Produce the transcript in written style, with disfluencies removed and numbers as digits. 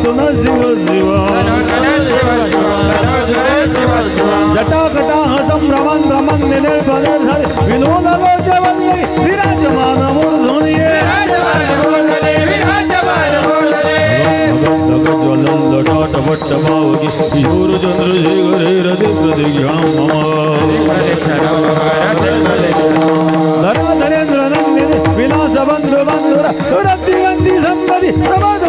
धनुधन शिव शिव जटाकटा संभ्रमण भ्रमण विनोदलोचे वल्लरी विराजमान मूर्धनिये लटाटपट्ट भावकी किशोर चंद्र शेखरे रति प्रदीक्षां धरा धरेंद्र नंदिनी विलास बंधु बंधुरा रति गंधी संपदी प्रमाद